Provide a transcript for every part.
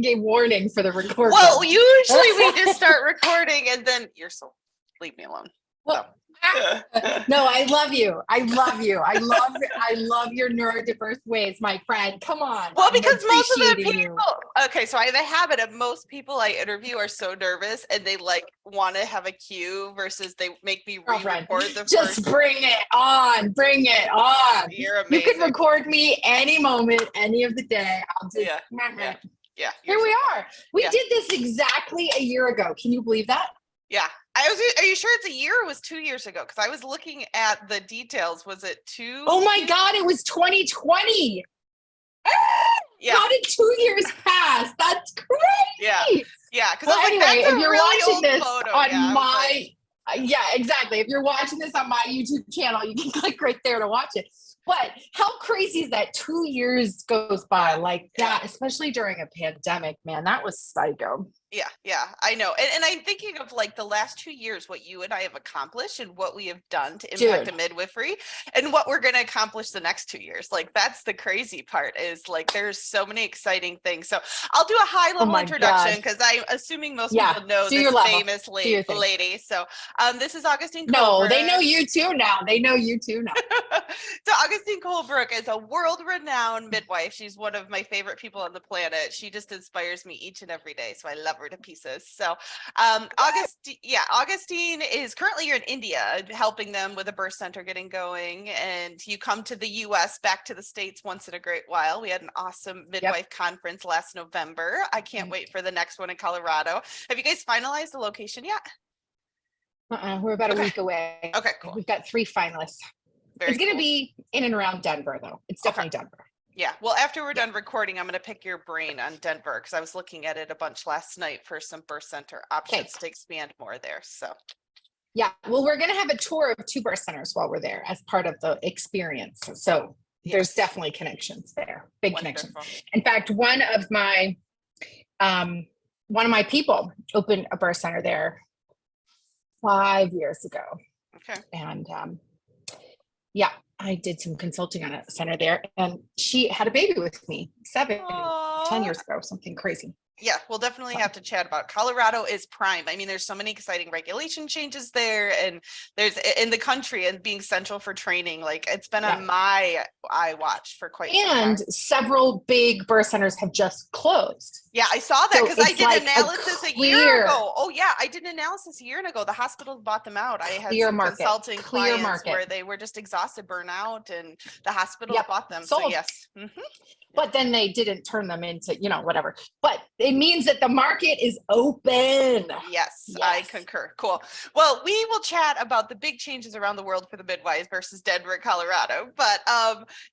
gave warning for the recording. Well, usually we just start recording and then leave me alone. Well, no, I love you. I love you. I love your neurodiverse ways, my friend. Come on. Well, because most of the people, okay, so I have a habit of most people I interview are so nervous and they like want to have a cue versus they make me re-record the Just bring it on. Bring it on. You're amazing. You can record me any moment, any of the day. I'll just, yeah. Here we are. We did this exactly a year ago. Can you believe that? Yeah. Are you sure it's a year or was 2 years ago? Because I was looking at the details. Was it 2? Oh my God, it was 2020. Yeah. How did 2 years pass? That's crazy. Yeah. Yeah. Well, anyway, if you're watching this on my, exactly. If you're watching this on my YouTube channel, you can click right there to watch it. But how crazy is that 2 years goes by like that, especially during a pandemic, man, that was psycho. Yeah, I know. And I'm thinking of like the last 2 years, what you and I have accomplished and what we have done to impact a midwifery and what we're going to accomplish the next 2 years. Like, that's the crazy part is like, there's so many exciting things. So I'll do a high level introduction because I'm assuming most people know this famous lady. So this is Augustine Colebrook. No, they know you too now. So Augustine Colebrook is a world-renowned midwife. She's one of my favorite people on the planet. She just inspires me each and every day. So I love her to pieces. So Augustine is currently here in India helping them with a birth center getting going, and you come to the US back to the States once in a great while. We had an awesome midwife conference last November. I can't wait for the next one in Colorado. Have you guys finalized the location yet? We're about a week away. Okay, cool. We've got 3 finalists. It's going to be in and around Denver though. It's definitely Denver. Yeah. Well, after we're done recording, I'm going to pick your brain on Denver because I was looking at it a bunch last night for some birth center options to expand more there. So, yeah. Well, we're going to have a tour of 2 birth centers while we're there as part of the experience. So there's definitely connections there. Big connection. In fact, one of my people opened a birth center there 5 years ago. Okay. And I did some consulting on a center there, and she had a baby with me 10 years ago, something crazy. Yeah, we'll definitely have to chat about Colorado is prime. I mean, there's so many exciting regulation changes there, and there's in the country and being central for training. Like, it's been on my eye watch for quite some time. And several big birth centers have just closed. Yeah, I saw that because I did analysis a year ago. Oh yeah, I did an analysis a year ago. The hospitals bought them out. I had some consulting clients where they were just exhausted, burnout, and the hospitals bought them. Sold. So yes. Mm-hmm. But then they didn't turn them into, whatever. But it means that the market is open. Yes, I concur. Cool. Well, we will chat about the big changes around the world for the midwives versus Denver, Colorado. But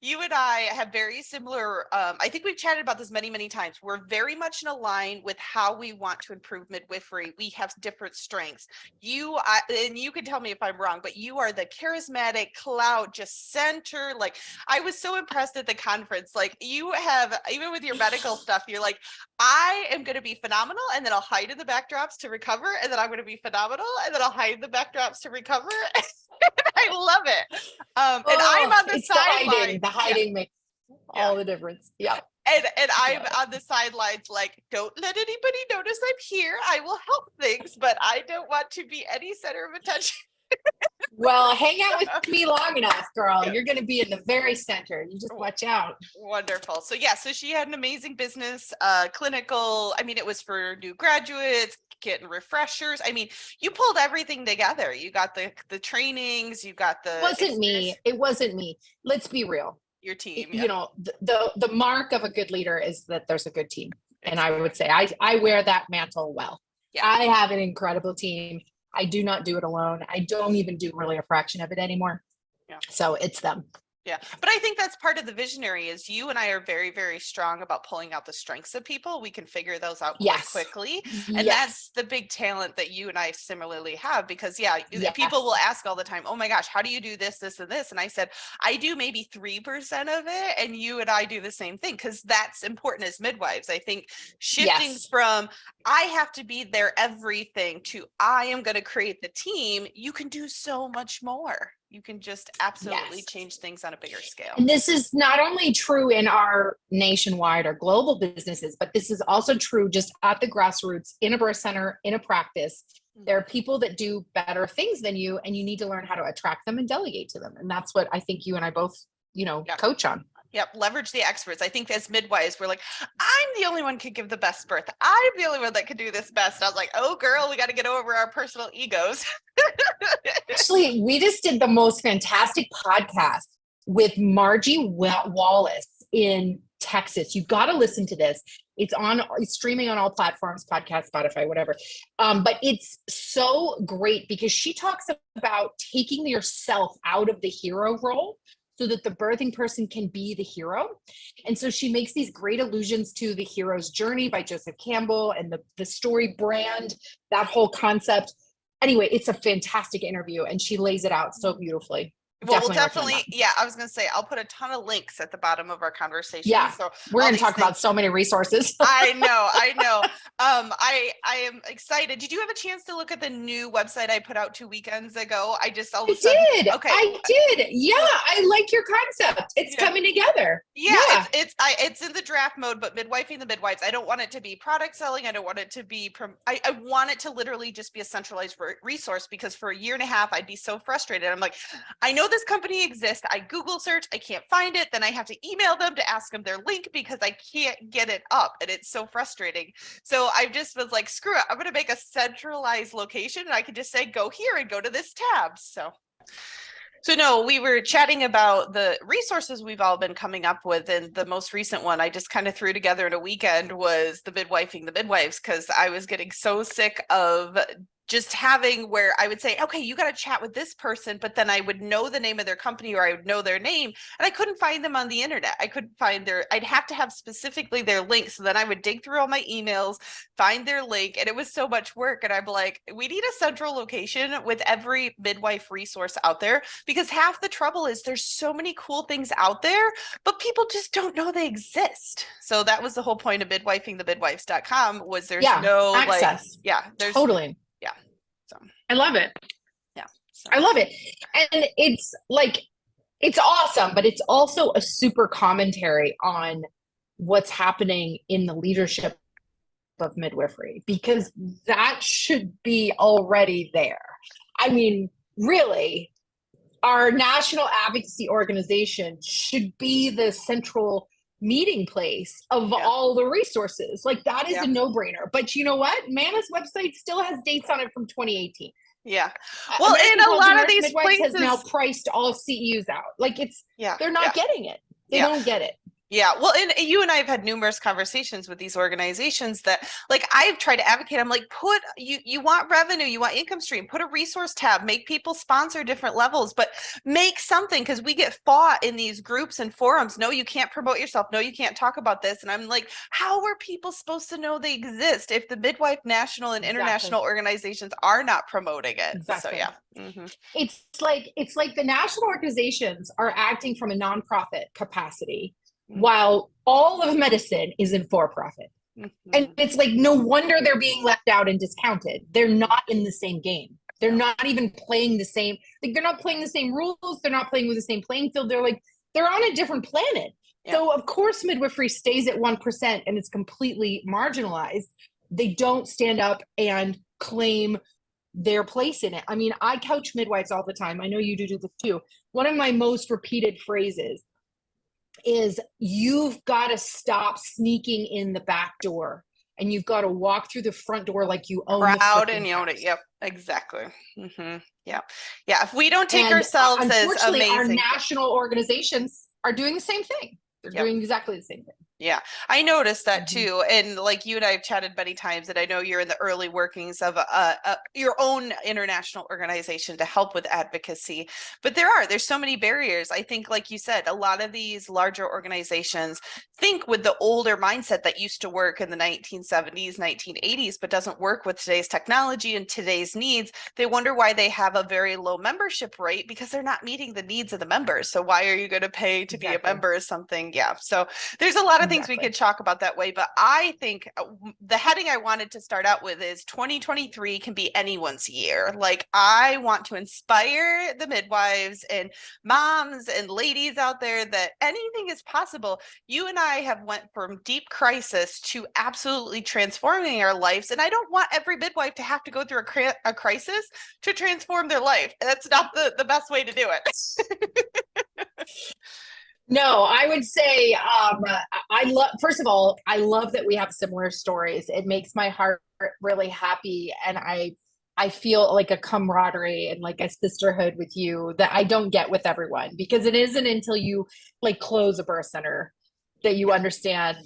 you and I have very similar, I think we've chatted about this many, many times. We're very much in line with how we want to improve midwifery. We have different strengths. And you can tell me if I'm wrong, but you are the charismatic cloud, just center. Like, I was so impressed at the conference. Like, you have, even with your medical stuff, you're like, I am going to be phenomenal, and then I'll hide in the backdrops to recover, and then I'm going to be phenomenal, and then I'll hide in the backdrops to recover. I love it. And I'm on the sideline. The hiding makes all the difference. Yeah. And I'm on the sidelines, like, don't let anybody notice I'm here. I will help things, but I don't want to be any center of attention. Well, hang out with me long enough, girl. You're going to be in the very center. You just watch out. Wonderful. So so she had an amazing business, clinical. I mean, it was for new graduates, getting refreshers. I mean, you pulled everything together. You got the trainings, you got the. It wasn't me. Let's be real. Your team. The mark of a good leader is that there's a good team. And I would say I wear that mantle well. Yeah. I have an incredible team. I do not do it alone. I don't even do really a fraction of it anymore. Yeah. So it's them. Yeah. But I think that's part of the visionary is you and I are very, very strong about pulling out the strengths of people. We can figure those out quite quickly. And that's the big talent that you and I similarly have because people will ask all the time, oh my gosh, how do you do this, this, and this? And I said, I do maybe 3% of it. And you and I do the same thing because that's important as midwives. I think shifting from I have to be their everything to I am going to create the team, you can do so much more. You can just absolutely Yes. change things on a bigger scale. And this is not only true in our nationwide or global businesses, but this is also true just at the grassroots, in a birth center, in a practice. There are people that do better things than you, and you need to learn how to attract them and delegate to them. And that's what I think you and I both, coach on. Yep. Leverage the experts. I think as midwives, we're like, I'm the only one who can give the best birth. I'm the only one that can do this best. And I was like, oh girl, we got to get over our personal egos. Actually, we just did the most fantastic podcast with Margie Wallace in Texas. You've got to listen to this. It's streaming on all platforms, podcast, Spotify, whatever. But it's so great because she talks about taking yourself out of the hero role so that the birthing person can be the hero. And so she makes these great allusions to The Hero's Journey by Joseph Campbell and the story brand, that whole concept. Anyway, it's a fantastic interview and she lays it out so beautifully. Well, we'll definitely, yeah, I was going to say, I'll put a ton of links at the bottom of our conversation. Yeah, so we're going to talk about so many resources. I know. I am excited. Did you have a chance to look at the new website I put out 2 weekends ago? I did. Okay. I did. Yeah, I like your concept. It's coming together. Yeah. It's in the draft mode, but midwifing the midwives. I don't want it to be product selling. I don't want it to be, I want it to literally just be a centralized resource, because for a year and a half, I'd be so frustrated. I'm like, I know this company exists. I Google search, I can't find it. Then I have to email them to ask them their link because I can't get it up. And it's so frustrating. So I just was like, screw it. I'm going to make a centralized location and I can just say, go here and go to this tab. So no, we were chatting about the resources we've all been coming up with. And the most recent one I just kind of threw together in a weekend was the Midwifing the Midwives, because I was getting so sick of just having where I would say, okay, you got to chat with this person, but then I would know the name of their company or I would know their name and I couldn't find them on the internet. I couldn't find I'd have to have specifically their link. So then I would dig through all my emails, find their link, and it was so much work. And I'm like, we need a central location with every midwife resource out there, because half the trouble is there's so many cool things out there, but people just don't know they exist. So that was the whole point of midwifingthemidwives.com was there's no access. There's totally. So I love it. Yeah. So. I love it. And it's like, it's awesome, but it's also a super commentary on what's happening in the leadership of midwifery, because that should be already there. I mean, really, our national advocacy organization should be the central meeting place of all the resources. Like that is a no-brainer. But you know what? MANA's website still has dates on it from 2018. Yeah. Well, and a lot of these places has now priced all CEUs out. Like they're not getting it. They don't get it. Yeah. Well, and you and I have had numerous conversations with these organizations that, like, I've tried to advocate. I'm like, you want revenue, you want income stream, put a resource tab, make people sponsor different levels, but make something, because we get fought in these groups and forums. No, you can't promote yourself. No, you can't talk about this. And I'm like, how are people supposed to know they exist if the midwife national and international organizations are not promoting it? Exactly. So, yeah. Mm-hmm. It's like the national organizations are acting from a nonprofit capacity, while all of medicine is in for-profit. And it's like, no wonder they're being left out and discounted. They're not in the same game. They're not even playing the same, like they're not playing the same rules. They're not playing with the same playing field. They're on a different planet. Yeah. So of course midwifery stays at 1% and it's completely marginalized. They don't stand up and claim their place in it. I mean, I coach midwives all the time. I know you do this too. One of my most repeated phrases is, you've got to stop sneaking in the back door and you've got to walk through the front door like you own the proud and you own it. Yep, exactly. Mm-hmm. Yeah. If we don't take ourselves as amazing, our national organizations are doing the same thing. They're doing exactly the same thing. Yeah, I noticed that too. And like you and I have chatted many times, and I know you're in the early workings of your own international organization to help with advocacy. But there's so many barriers. I think, like you said, a lot of these larger organizations think with the older mindset that used to work in the 1970s, 1980s, but doesn't work with today's technology and today's needs. They wonder why they have a very low membership rate, because they're not meeting the needs of the members. So why are you going to pay to be a member or something? Yeah. So there's a lot of of things we could talk about that way, but I think the heading I wanted to start out with is 2023 can be anyone's year. Like, I want to inspire the midwives and moms and ladies out there that anything is possible. You and I have went from deep crisis to absolutely transforming our lives, and I don't want every midwife to have to go through a crisis to transform their life. That's not the best way to do it. No, I would say I love, first of all, I love that we have similar stories. It makes my heart really happy. And I feel like a camaraderie and like a sisterhood with you that I don't get with everyone, because it isn't until you like close a birth center that you understand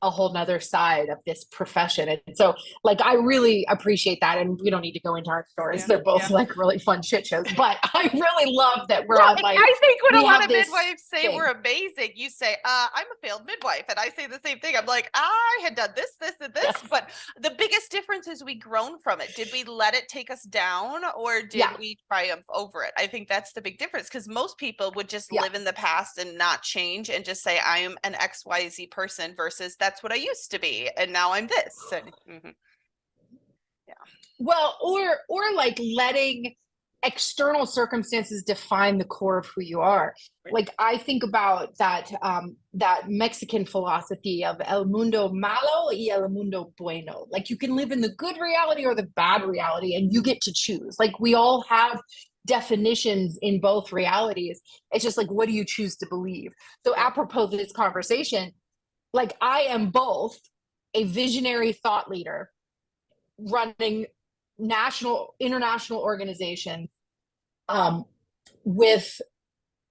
a whole nother side of this profession. And so like, I really appreciate that. And we don't need to go into our stories. Yeah, They're both like really fun shit shows, but I really love that we're on like, I think when a lot of this midwives say thing. we're amazing, you say, I'm a failed midwife. And I say the same thing. I'm like, I had done this, and this, but the biggest difference is we grown from it. Did we let it take us down, or did we triumph over it? I think that's the big difference, because most people would just live in the past and not change and just say, I am an XYZ person versus that's what I used to be. And now I'm this. And, Well, or like letting external circumstances define the core of who you are. Like, I think about that that Mexican philosophy of el mundo malo y el mundo bueno. Like, you can live in the good reality or the bad reality, and you get to choose. Like, we all have definitions in both realities. It's just like, what do you choose to believe? So apropos of this conversation, like, I am both a visionary thought leader running international organization with,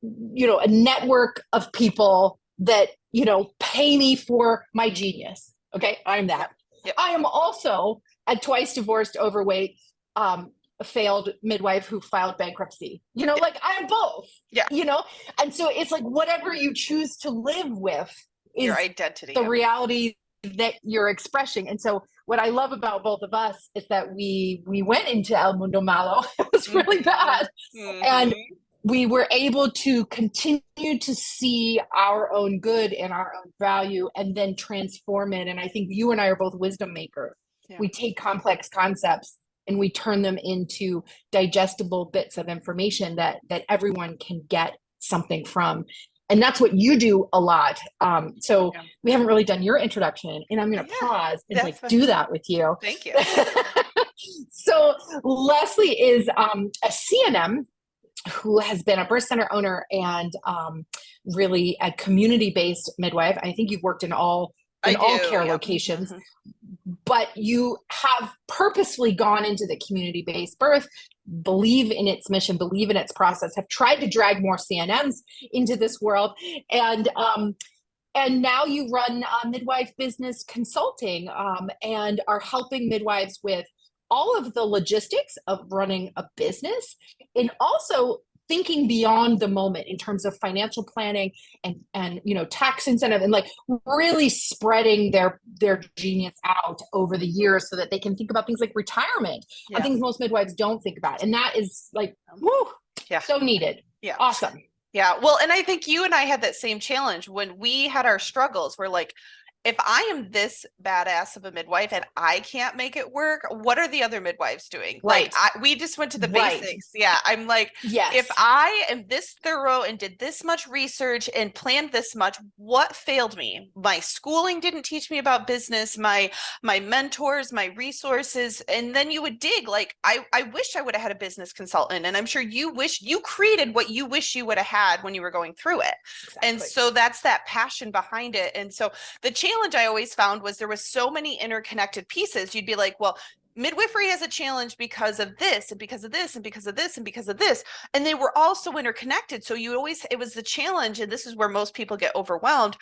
you know, a network of people that, you know, pay me for my genius. Okay. I'm that. Yep. I am also a twice divorced, overweight, a failed midwife who filed bankruptcy, you know, like I'm both, you know? And so it's like, whatever you choose to live with is your identity, the reality that you're expressing. And so what I love about both of us is that we went into El Mundo Malo. It was really bad. And we were able to continue to see our own good and our own value and then transform it. And I think you and I are both wisdom makers. We take complex concepts and we turn them into digestible bits of information that everyone can get something from. And that's what you do a lot. So we haven't really done your introduction, and I'm going to pause and like do that with you. Thank you. So Leslie is a CNM who has been a birth center owner and really a community-based midwife. I think you've worked in all care locations, but you have purposefully gone into the community-based birth, believe in its mission, believe in its process, have tried to drag more CNMs into this world. And now you run Midwife Business Consulting and are helping midwives with all of the logistics of running a business, and also thinking beyond the moment in terms of financial planning and you know, tax incentive, and like really spreading their genius out over the years so that they can think about things like retirement and things most midwives don't think about. And that is like, woo, so needed. Awesome. Yeah. Well, and I think you and I had that same challenge when we had our struggles. We're like, if I am this badass of a midwife and I can't make it work, what are the other midwives doing? Right. Like, we just went to the basics. Yeah. I'm like, if I am this thorough and did this much research and planned this much, what failed me? My schooling didn't teach me about business, my mentors, my resources. And then you would dig, like, I wish I would have had a business consultant. And I'm sure you wish you created what you wish you would have had when you were going through it. Exactly. And so that's that passion behind it. And so the challenge I always found was there was so many interconnected pieces. You'd be like, well, midwifery has a challenge because of this and because of this and because of this and because of this. And they were all so interconnected. So it was the challenge. And this is where most people get overwhelmed.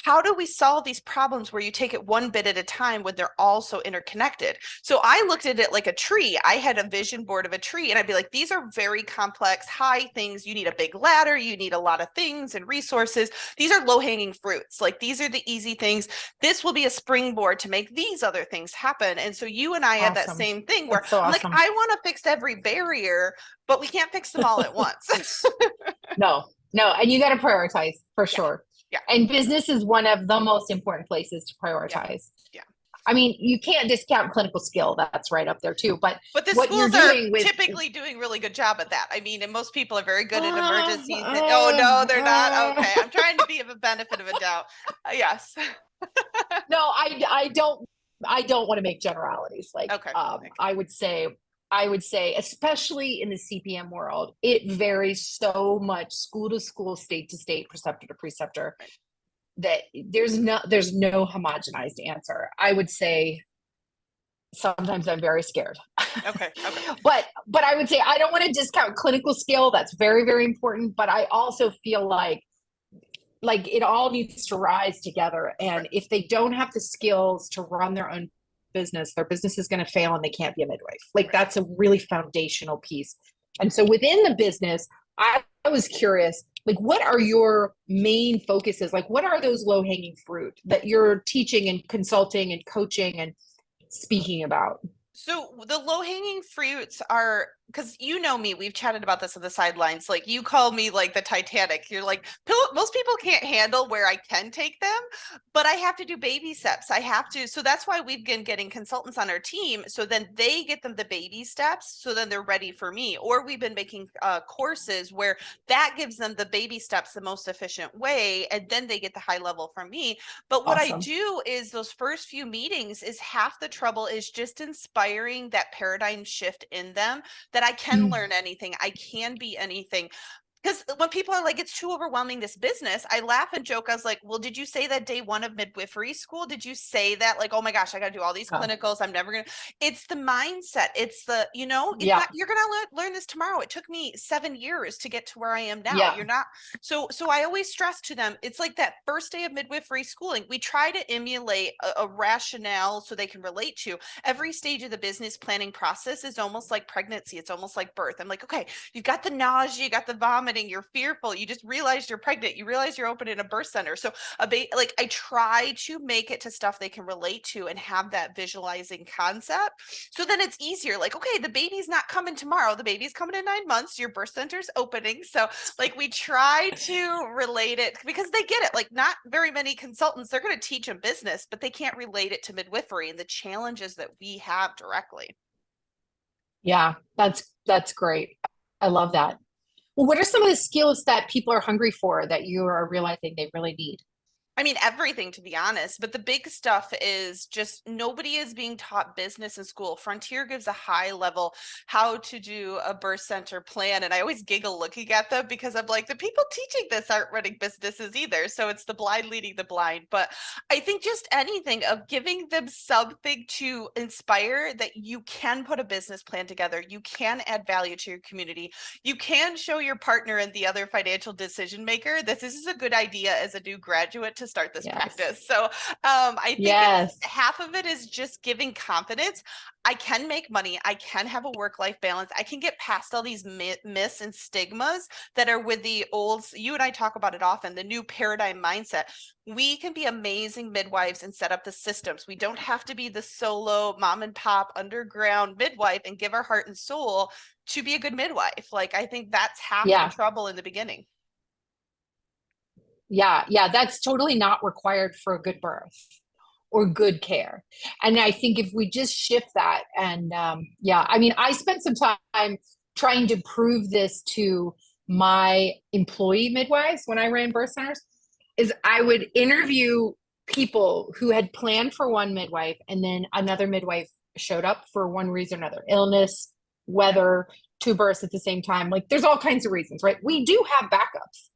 How do we solve these problems where you take it one bit at a time when they're all so interconnected? So I looked at it like a tree. I had a vision board of a tree, and I'd be like, these are very complex, high things. You need a big ladder. You need a lot of things and resources. These are low-hanging fruits. Like, these are the easy things. This will be a springboard to make these other things happen. And so you and I had that same thing where I'm like, I want to fix every barrier, but we can't fix them all at once. No. And you got to prioritize for sure. Yeah. And business is one of the most important places to prioritize. Yeah. I mean, you can't discount clinical skill. That's right up there too. But the what schools you're are doing with typically doing a really good job at that. I mean, and most people are very good at emergencies. Oh no, they're not. Okay, I'm trying to be of a benefit of a doubt. Yes. No, I don't want to make generalities. Like, Okay. I would say, especially in the CPM world, it varies so much, school to school, state to state, preceptor to preceptor, that there's no homogenized answer. I would say sometimes I'm very scared. Okay. But I would say I don't want to discount clinical skill. That's very, very important. But I also feel like it all needs to rise together. And if they don't have the skills to run their own business, their business is going to fail and they can't be a midwife. Like, that's a really foundational piece. And so within the business, I was curious, like, what are your main focuses? Like, what are those low-hanging fruit that you're teaching and consulting and coaching and speaking about? So the low-hanging fruits are, because you know me, we've chatted about this on the sidelines. Like, you call me like the Titanic. You're like, most people can't handle where I can take them, but I have to do baby steps. I have to. So that's why we've been getting consultants on our team. So then they get them the baby steps. So then they're ready for me. Or we've been making courses where that gives them the baby steps the most efficient way. And then they get the high level from me. But what I do is those first few meetings is half the trouble is just inspiring that paradigm shift in them, that I can learn anything. I can be anything. Because when people are like, it's too overwhelming, this business, I laugh and joke. I was like, well, did you say that day one of midwifery school? Did you say that, like, oh my gosh, I got to do all these clinicals. I'm never going to, it's the mindset. It's the, it's not, you're going to learn this tomorrow. It took me 7 years to get to where I am now. You're not. So I always stress to them, it's like that first day of midwifery schooling. We try to emulate a rationale so they can relate to. Every stage of the business planning process is almost like pregnancy. It's almost like birth. I'm like, okay, you've got the nausea, you got the vomiting, you're fearful, you just realized you're pregnant, you realize you're opening a birth center. So like, I try to make it to stuff they can relate to and have that visualizing concept. So then it's easier. Like, okay, the baby's not coming tomorrow, the baby's coming in 9 months, your birth center's opening. So like, we try to relate it because they get it. Like, not very many consultants, they're going to teach them business, but they can't relate it to midwifery and the challenges that we have directly. Yeah, that's great. I love that. Well, what are some of the skills that people are hungry for that you are realizing they really need? I mean, everything, to be honest, but the big stuff is just nobody is being taught business in school. Frontier gives a high level how to do a birth center plan. And I always giggle looking at them because I'm like, the people teaching this aren't running businesses either. So it's the blind leading the blind. But I think just anything of giving them something to inspire that you can put a business plan together. You can add value to your community. You can show your partner and the other financial decision maker, this is a good idea as a new graduate to start this practice. So I think half of it is just giving confidence. I can make money. I can have a work-life balance. I can get past all these myths and stigmas that are with the old, you and I talk about it often, the new paradigm mindset. We can be amazing midwives and set up the systems. We don't have to be the solo mom and pop underground midwife and give our heart and soul to be a good midwife. Like, I think that's half the trouble in the beginning. Yeah, that's totally not required for a good birth or good care. And I think if we just shift that and I mean, I spent some time trying to prove this to my employee midwives when I ran birth centers, is I would interview people who had planned for one midwife and then another midwife showed up for one reason or another, illness, weather, 2 births at the same time. Like, there's all kinds of reasons, right? We do have backups.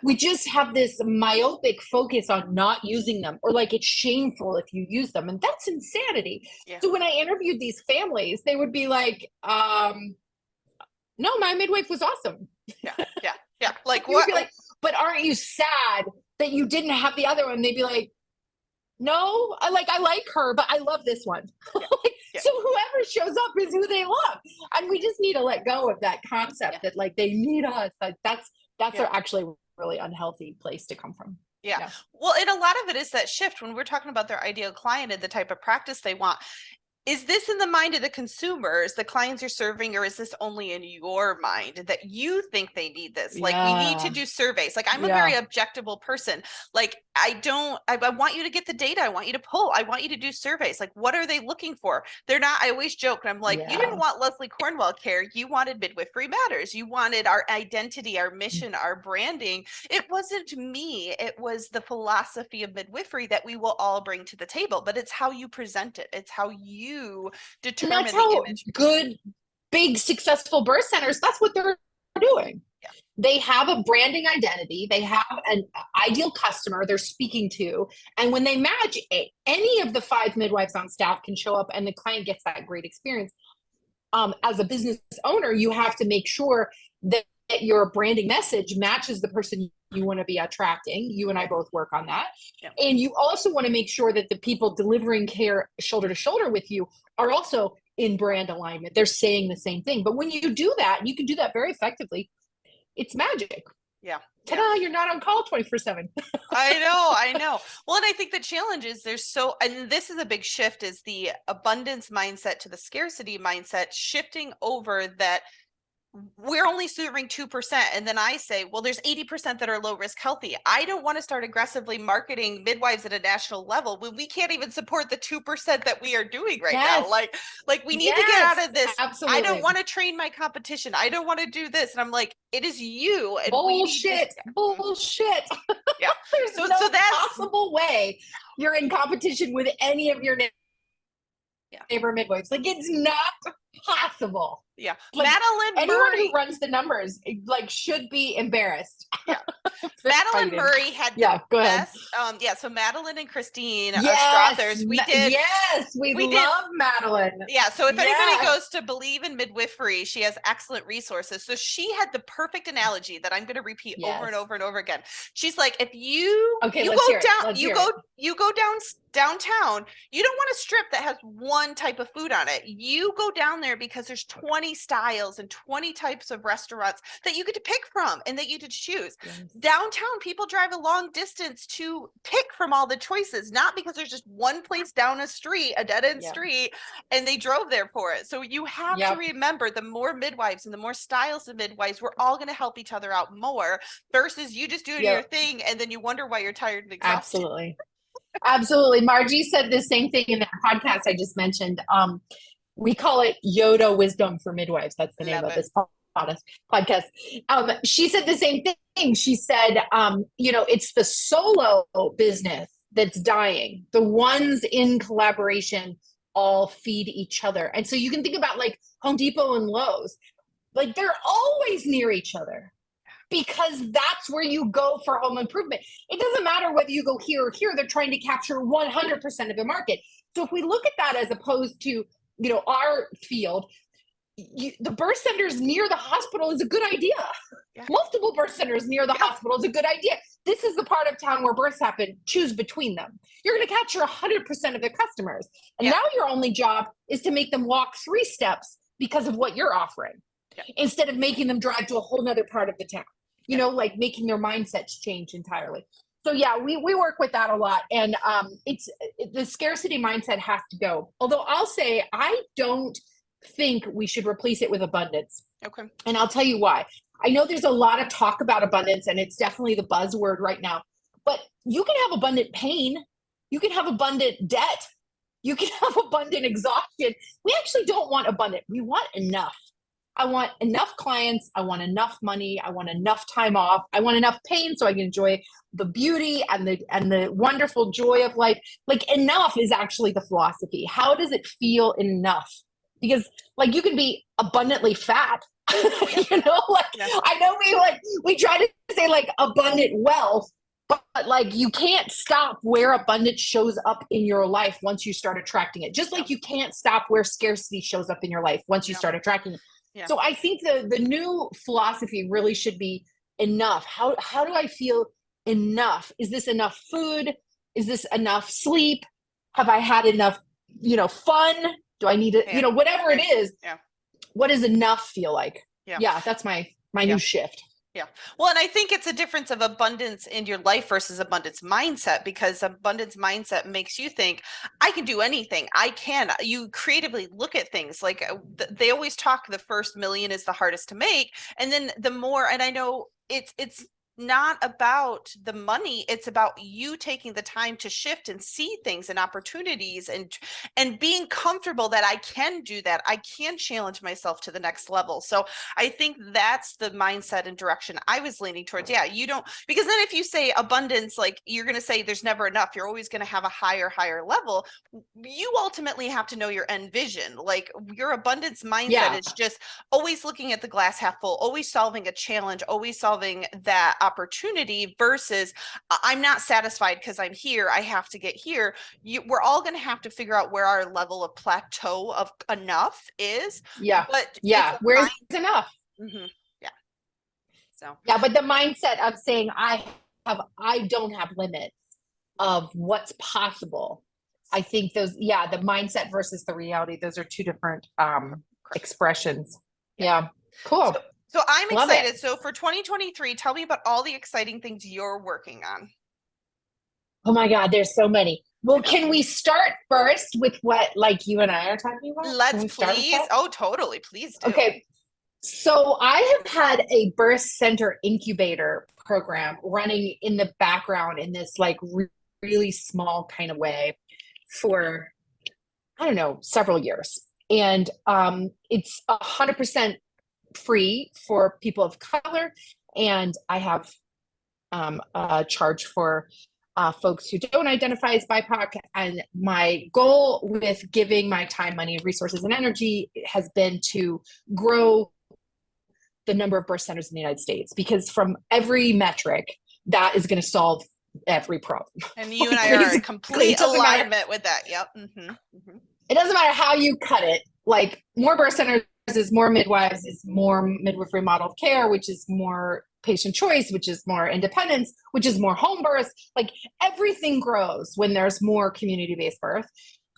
We just have this myopic focus on not using them, or like, it's shameful if you use them. And that's insanity. So when I interviewed these families, they would be like, no, my midwife was awesome. Yeah. Like, what? Like, but aren't you sad that you didn't have the other one? They'd be like, no, I like her, but I love this one. So whoever shows up is who they love. And we just need to let go of that concept that like they need us. Like, that's actually really unhealthy place to come from. Well, and a lot of it is that shift when we're talking about their ideal client and the type of practice they want. is this in the mind of the consumers, the clients you're serving, or is this only in your mind that you think they need this? Like, we need to do surveys. Like, I'm a very objectable person. Like, I want you to get the data. I want you to pull. I want you to do surveys. Like, what are they looking for? They're not, I always joke, and I'm like, you didn't want Leslie Cornwell care. You wanted Midwifery Matters. You wanted our identity, our mission, our branding. It wasn't me. It was the philosophy of midwifery that we will all bring to the table, but it's how you present it. It's how you determine the image. Good, big, successful birth centers, that's what they're doing. Yeah. They have a branding identity. They have an ideal customer they're speaking to. And when they match, any of the 5 midwives on staff can show up and the client gets that great experience. As a business owner, you have to make sure that your branding message matches the person you want to be attracting. You and I both work on that. Yeah. And you also want to make sure that the people delivering care shoulder to shoulder with you are also in brand alignment. They're saying the same thing. But when you do that, you can do that very effectively. It's magic. Yeah. Ta-da, you're not on call 24/7. I know. Well, and I think the challenge is and this is a big shift, is the abundance mindset to the scarcity mindset, shifting over that we're only serving 2%. And then I say, well, there's 80% that are low risk healthy. I don't want to start aggressively marketing midwives at a national level when we can't even support the 2% that we are doing right now. Like we need to get out of this. Absolutely. I don't want to train my competition. I don't want to do this. And I'm like, it is you. And bullshit. Yeah. There's no possible way you're in competition with any of your neighbor midwives. Like, it's not possible. Yeah. Like, Madeline anyone Murray who runs the numbers should be embarrassed. Yeah. Madeline Murray had go ahead. So Madeline and Christine are Strothers. We love Madeline. Yeah. So if anybody goes to Believe in Midwifery, she has excellent resources. So she had the perfect analogy that I'm going to repeat over and over and over again. She's like, if you go downtown, you don't want a strip that has one type of food on it. You go down there because there's 20 styles and 20 types of restaurants that you get to pick from and that you get to choose. Yes. Downtown, people drive a long distance to pick from all the choices, not because there's just one place down a street, a dead end street, and they drove there for it. So you have to remember, the more midwives and the more styles of midwives, we're all going to help each other out more, versus you just doing your thing and then you wonder why you're tired and exhausted. Absolutely. Margie said the same thing in that podcast I just mentioned. We call it Yoda Wisdom for Midwives. That's the name of this podcast. She said the same thing. She said, it's the solo business that's dying. The ones in collaboration all feed each other. And so you can think about like Home Depot and Lowe's, like they're always near each other, because that's where you go for home improvement. It doesn't matter whether you go here or here, they're trying to capture 100% of the market. So if we look at that as opposed to, our field, the birth centers near the hospital is a good idea. Yeah. Multiple birth centers near the hospital is a good idea. This is the part of town where births happen. Choose between them. You're going to capture 100% of the customers. And now your only job is to make them walk 3 steps because of what you're offering, instead of making them drive to a whole nother part of the town, like making their mindsets change entirely. So we work with that a lot. And the scarcity mindset has to go. Although I'll say, I don't think we should replace it with abundance. Okay. And I'll tell you why. I know there's a lot of talk about abundance, and it's definitely the buzzword right now, but you can have abundant pain. You can have abundant debt. You can have abundant exhaustion. We actually don't want abundant. We want enough. I want enough clients. I want enough money. I want enough time off. I want enough pain so I can enjoy the beauty and the wonderful joy of life. Like, enough is actually the philosophy. How does it feel enough? Because you can be abundantly fat, I know we try to say abundant wealth, but you can't stop where abundance shows up in your life once you start attracting it. Just like you can't stop where scarcity shows up in your life once you start attracting it. Yeah. So I think the new philosophy really should be enough. How do I feel enough? Is this enough food? Is this enough sleep? Have I had enough, fun? Do I need to, whatever it is, what does enough feel like? Yeah, that's my new shift. Yeah. Well, and I think it's a difference of abundance in your life versus abundance mindset, because abundance mindset makes you think, I can do anything. You creatively look at things like they always talk the first million is the hardest to make. And then the more, and I know it's not about the money, it's about you taking the time to shift and see things and opportunities and being comfortable that I can do that. I can challenge myself to the next level. So I think that's the mindset and direction I was leaning towards. Yeah, you don't, because then if you say abundance, like you're going to say there's never enough, you're always going to have a higher level. You ultimately have to know your end vision. Like your abundance mindset is just always looking at the glass half full, always solving a challenge, always solving that opportunity versus I'm not satisfied because I'm here, I have to get here. We're all going to have to figure out where our level of plateau of enough is. But where's enough? Mm-hmm. Yeah. So but the mindset of saying I don't have limits of what's possible. I think the mindset versus the reality, those are two different expressions. Yeah. Cool. So I'm excited. So for 2023, tell me about all the exciting things you're working on. Oh my God, there's so many. Well, can we start first with what like you and I are talking about? Let's please. Oh, totally. Please do. Okay. So I have had a birth center incubator program running in the background in this like really small kind of way for, I don't know, several years. And it's 100% free for people of color. And I have a charge for folks who don't identify as BIPOC. And my goal with giving my time, money, resources, and energy has been to grow the number of birth centers in the United States, because from every metric, that is going to solve every problem. And you and I are in complete alignment with that. Yep. Mm-hmm. Mm-hmm. It doesn't matter how you cut it. Like more birth centers is more midwives, is more midwifery model of care, which is more patient choice, which is more independence, which is more home births. Like everything grows when there's more community-based birth.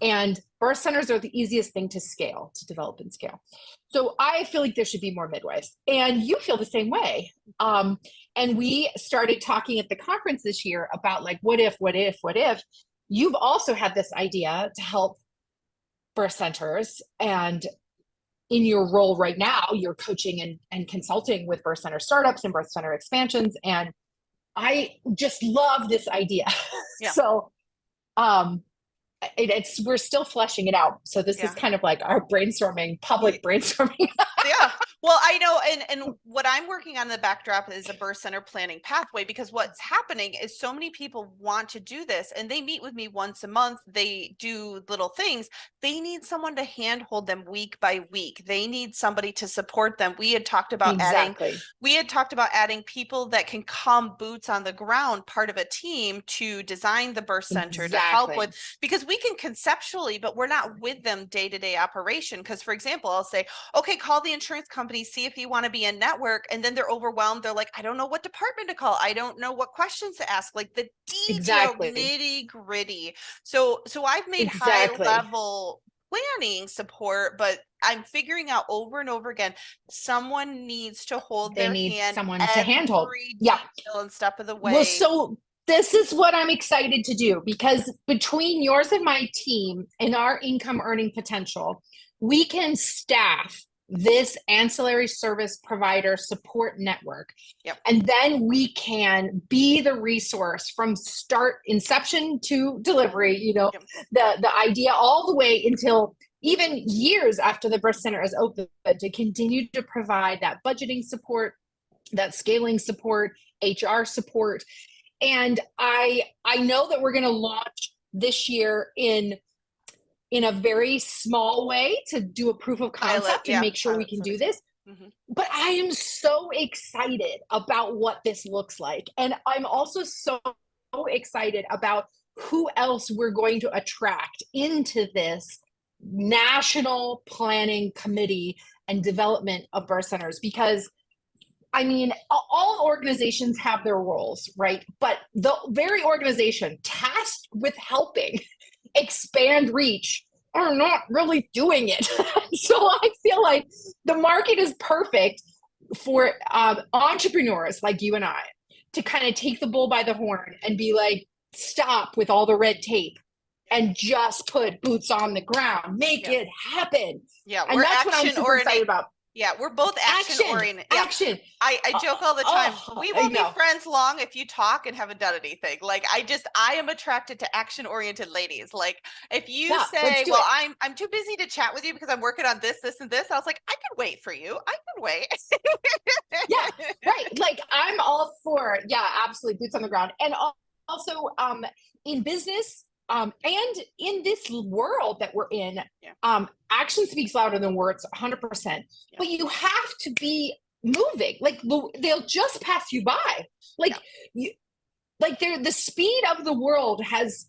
And birth centers are the easiest thing to scale, to develop and scale. So I feel like there should be more midwives. And you feel the same way. And we started talking at the conference this year about like, what if? You've also had this idea to help birth centers, and in your role right now, you're coaching and consulting with birth center startups and birth center expansions. And I just love this idea. Yeah. So we're still fleshing it out. So this is kind of like our public brainstorming. Yeah. Well, I know, and what I'm working on in the backdrop is a birth center planning pathway, because what's happening is so many people want to do this and they meet with me once a month. They do little things. They need someone to handhold them week by week. They need somebody to support them. We had talked about adding people that can come boots on the ground, part of a team to design the birth center to help with, because we can conceptually, but we're not with them day-to-day operation. Because for example, I'll say, okay, call the insurance company, see if you want to be in network, and then they're overwhelmed. They're like, I don't know what department to call, I don't know what questions to ask, like the detailed nitty gritty. So I've made high level planning support, but I'm figuring out over and over again, someone needs to hold their hand, someone to handhold and step of the way. Well, so this is what I'm excited to do, because between yours and my team and our income earning potential, we can staff this ancillary service provider support network. Yep. And then we can be the resource from inception to delivery, the idea all the way until even years after the birth center is open, to continue to provide that budgeting support, that scaling support, HR support. And I know that we're going to launch this year in a very small way to do a proof of concept and make sure we can do this. Mm-hmm. But I am so excited about what this looks like. And I'm also so excited about who else we're going to attract into this national planning committee and development of birth centers, because I mean, all organizations have their roles, right? But the very organization tasked with helping expand reach are not really doing it. So I feel like the market is perfect. for entrepreneurs like you and I to kind of take the bull by the horn and be like, stop with all the red tape and just put boots on the ground, make it happen. Yeah, and that's what I'm super excited about. Yeah, we're both action oriented. Yeah. Action. I joke all the time. We won't be friends long if you talk and haven't done anything. Like I am attracted to action oriented ladies. Like if you say, well, I'm too busy to chat with you because I'm working on this, this, and this. I was like, I can wait for you. I can wait. Yeah, right. Like I'm all for, absolutely, boots on the ground. And also in business, and in this world that we're in, action speaks louder than words, 100%. But you have to be moving. Like they'll just pass you by. Like the speed of the world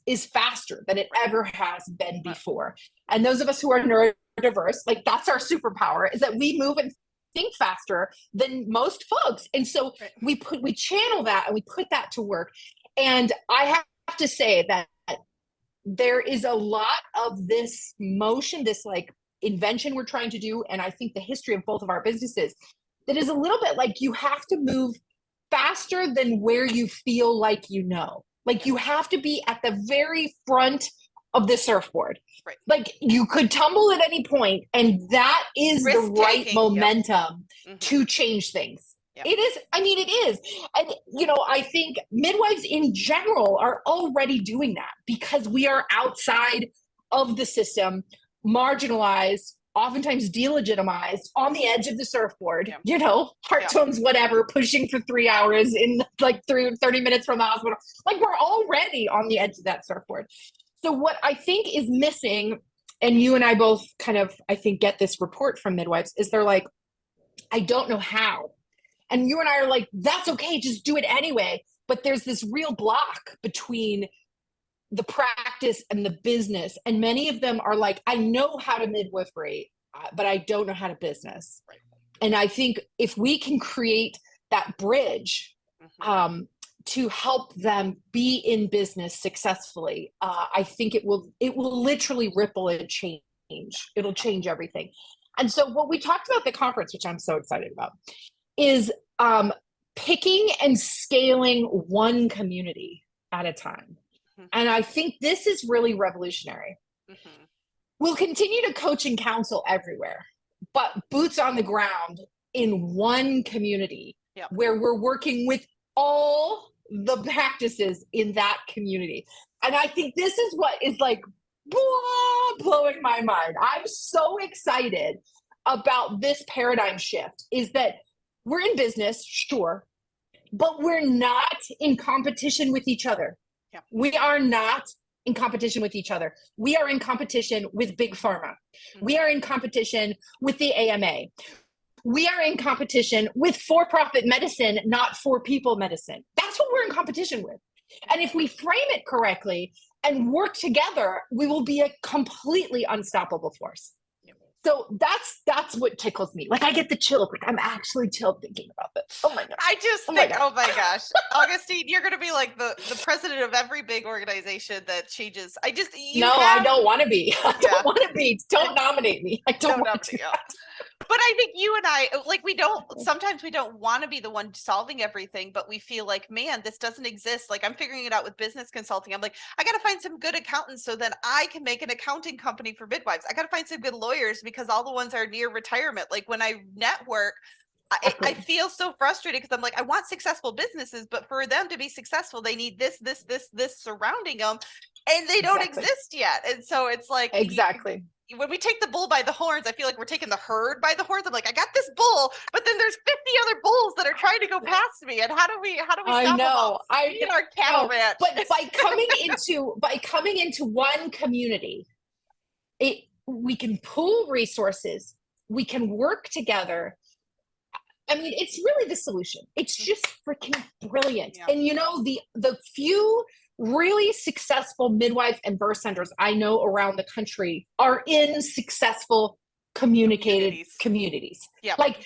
is faster than it ever has been before. And those of us who are neurodiverse, like that's our superpower, is that we move and think faster than most folks. And so we channel that and we put that to work. And I have to say that there is a lot of this motion, this like invention we're trying to do. And I think the history of both of our businesses, that is a little bit like you have to move faster than where you feel like you know. Like you have to be at the very front of the surfboard. Right. Like you could tumble at any point, and that is the right momentum to change things. Yep. It is. I mean, it is. And, I think midwives in general are already doing that because we are outside of the system, marginalized, oftentimes delegitimized, on the edge of the surfboard, heart tones, whatever, pushing for 3 hours in like 30 minutes from the hospital. Like we're already on the edge of that surfboard. So what I think is missing, and you and I both kind of, I think, get this report from midwives, is they're like, I don't know how. And you and I are like, that's okay, just do it anyway. But there's this real block between the practice and the business. And many of them are like, I know how to midwifery, but I don't know how to business. Right. And I think if we can create that bridge to help them be in business successfully, I think it will literally ripple and change. It'll change everything. And so what we talked about at the conference, which I'm so excited about, is picking and scaling one community at a time. Mm-hmm. And I think this is really revolutionary. Mm-hmm. We'll continue to coach and counsel everywhere, but boots on the ground in one community where we're working with all the practices in that community. And I think this is what is like blowing my mind. I'm so excited about this paradigm shift, is that we're in business, sure, but we're not in competition with each other. Yeah. We are not in competition with each other. We are in competition with Big Pharma. Mm-hmm. We are in competition with the AMA. We are in competition with for-profit medicine, not for-people medicine. That's what we're in competition with. And if we frame it correctly and work together, we will be a completely unstoppable force. So that's what tickles me. Like I get the chills. Like I'm actually chilled thinking about this. Oh my God. I just think, oh my gosh, Augustine, you're going to be like the president of every big organization that changes. I don't want to be. I don't want to be. Don't nominate me. I don't want to. But I think you and I, like, sometimes we don't want to be the one solving everything, but we feel like, man, this doesn't exist. Like I'm figuring it out with business consulting. I'm like, I got to find some good accountants so that I can make an accounting company for midwives. I got to find some good lawyers because all the ones are near retirement. Like when I network, I feel so frustrated because I'm like, I want successful businesses, but for them to be successful, they need this surrounding them, and they don't exist yet. And so it's like, when we take the bull by the horns, I feel like we're taking the herd by the horns. I'm like, I got this bull, but then there's 50 other bulls that are trying to go past me. And how do we stop them all? In our cattle ranch. But by coming into one community, we can pool resources, we can work together. I mean, it's really the solution. It's just freaking brilliant. Yeah. And the few really successful midwife and birth centers I know around the country are in successful communicated communities. Yeah. Like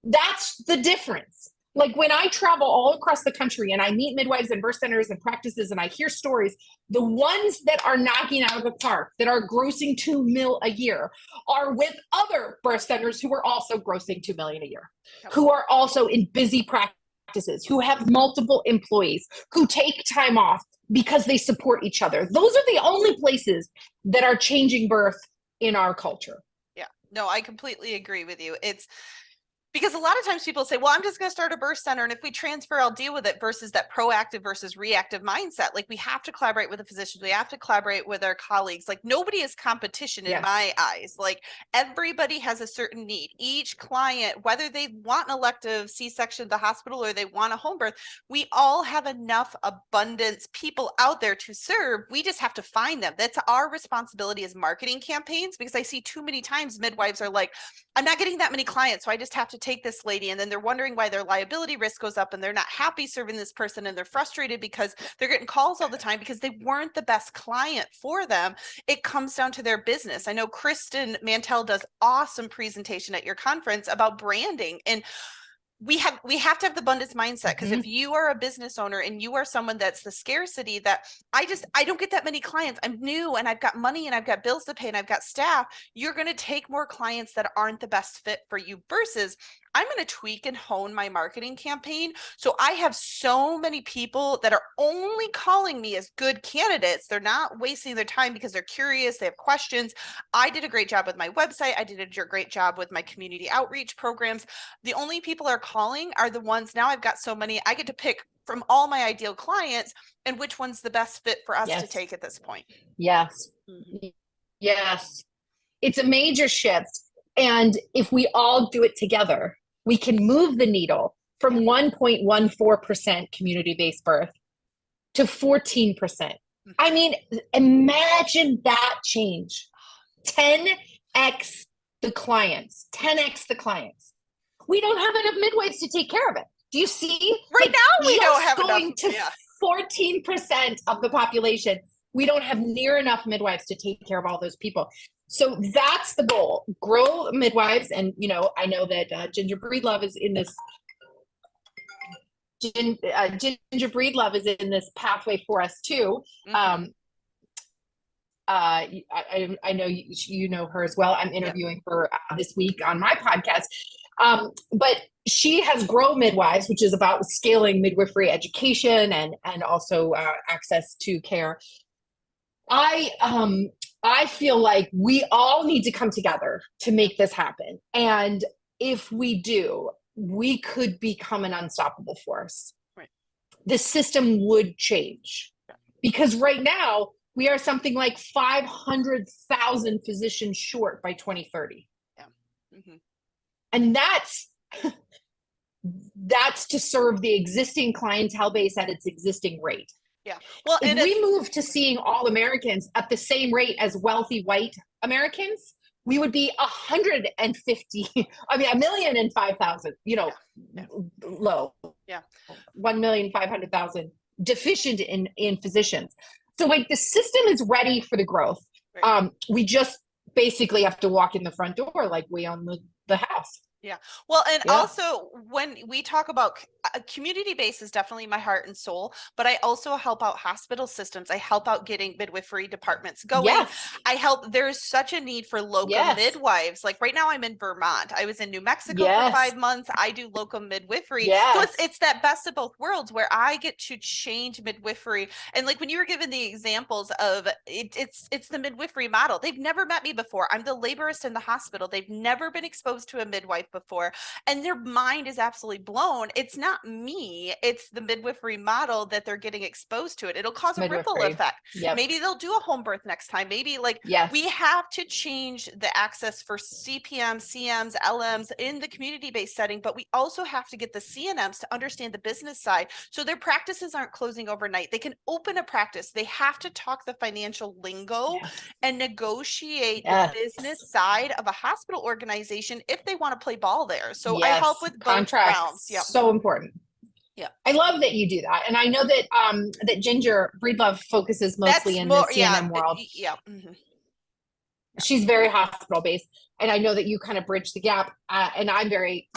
that's the difference. Like when I travel all across the country and I meet midwives and birth centers and practices and I hear stories, the ones that are knocking out of the park, that are grossing 2 mil a year, are with other birth centers who are also grossing 2 million a year, who are also in busy practices, who have multiple employees, who take time off because they support each other. Those are the only places that are changing birth in our culture. Yeah, no, I completely agree with you. It's because a lot of times people say, well, I'm just going to start a birth center, and if we transfer, I'll deal with it, versus that proactive versus reactive mindset. Like, we have to collaborate with the physicians. We have to collaborate with our colleagues. Like, nobody is competition in my eyes. Like, everybody has a certain need. Each client, whether they want an elective C-section at the hospital or they want a home birth, we all have enough abundance people out there to serve. We just have to find them. That's our responsibility as marketing campaigns, because I see too many times midwives are like, I'm not getting that many clients, so I just have to take this lady, and then they're wondering why their liability risk goes up, and they're not happy serving this person, and they're frustrated because they're getting calls all the time because they weren't the best client for them. It comes down to their business. I know Kristen Mantell does awesome presentation at your conference about branding, and we have to have the abundance mindset, because if you are a business owner and you are someone that's the scarcity, that I don't get that many clients, I'm new and I've got money and I've got bills to pay and I've got staff, you're going to take more clients that aren't the best fit for you, versus I'm going to tweak and hone my marketing campaign. So I have so many people that are only calling me as good candidates. They're not wasting their time because they're curious, they have questions. I did a great job with my website. I did a great job with my community outreach programs. The only people are calling are the ones, now I've got so many, I get to pick from all my ideal clients and which one's the best fit for us to take at this point. Yes. Yes. It's a major shift. And if we all do it together, we can move the needle from 1.14% community-based birth to 14%. I mean, imagine that change. 10x the clients, 10x the clients. We don't have enough midwives to take care of it. Do you see? Right now, we don't have going enough. To 14% of the population, we don't have near enough midwives to take care of all those people. So that's the goal. Grow midwives. And, you know, I know that Ginger Breedlove is in this. Ginger Breedlove is in this pathway for us too. I know you know her as well. I'm interviewing her this week on my podcast. But she has Grow Midwives, which is about scaling midwifery education and also access to care. I feel like we all need to come together to make this happen. And if we do, we could become an unstoppable force. Right. The system would change. Because right now, we are something like 500,000 physicians short by 2030. And that's to serve the existing clientele base at its existing rate. Yeah. Well, if we move to seeing all Americans at the same rate as wealthy white Americans, we would be 1,005,000, low. Yeah. 1,500,000 deficient in physicians. So like the system is ready for the growth. Right. We just basically have to walk in the front door like we own the house. Yeah. Well, and also when we talk about community-based is definitely my heart and soul, but I also help out hospital systems. I help out getting midwifery departments going. Yes. There's such a need for locum midwives. Like right now I'm in Vermont. I was in New Mexico for 5 months. I do locum midwifery. So it's that best of both worlds where I get to change midwifery. And like when you were given the examples of it's the midwifery model. They've never met me before. I'm the laborist in the hospital. They've never been exposed to a midwife before, and their mind is absolutely blown. It's not me, it's the midwifery model that they're getting exposed to it. It'll cause a ripple effect. Maybe they'll do a home birth next time. Maybe we have to change the access for CPM, CMs, LMs in the community-based setting, but we also have to get the CNMs to understand the business side so their practices aren't closing overnight. They can open a practice. They have to talk the financial lingo and negotiate the business side of a hospital organization if they want to play ball there. So I help with both realms. So important. Yeah, I love that you do that, and I know that that Ginger Breedlove focuses mostly in the CNM world. She's very hospital based. And I know that you kind of bridge the gap, and I'm very,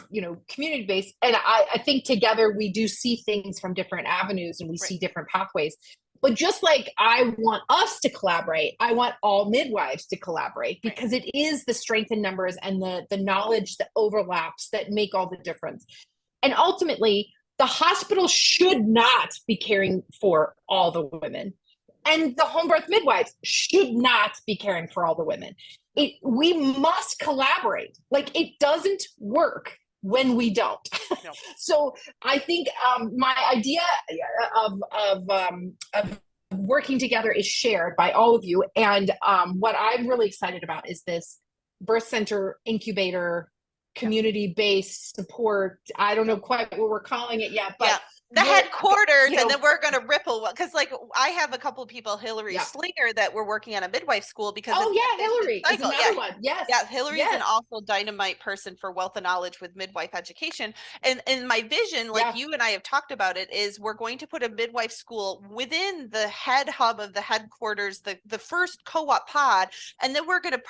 community based. And I think together we do see things from different avenues, and we see different pathways. But just like I want us to collaborate, I want all midwives to collaborate, because it is the strength in numbers and the knowledge that overlaps that make all the difference. And ultimately, the hospital should not be caring for all the women. And the home birth midwives should not be caring for all the women. We must collaborate. Like, it doesn't work when we don't. No. So I think my idea of working together is shared by all of you. And what I'm really excited about is this birth center incubator, community-based support. I don't know quite what we're calling it yet, but the headquarters, and then we're going to ripple, because like I have a couple of people, Hillary Slinger, that we're working on a midwife school because Hillary is another one. Yes, Hillary's an also dynamite person for wealth of knowledge with midwife education. And my vision, like you and I have talked about it, is we're going to put a midwife school within the head hub of the headquarters, the first co-op pod, and then we're going to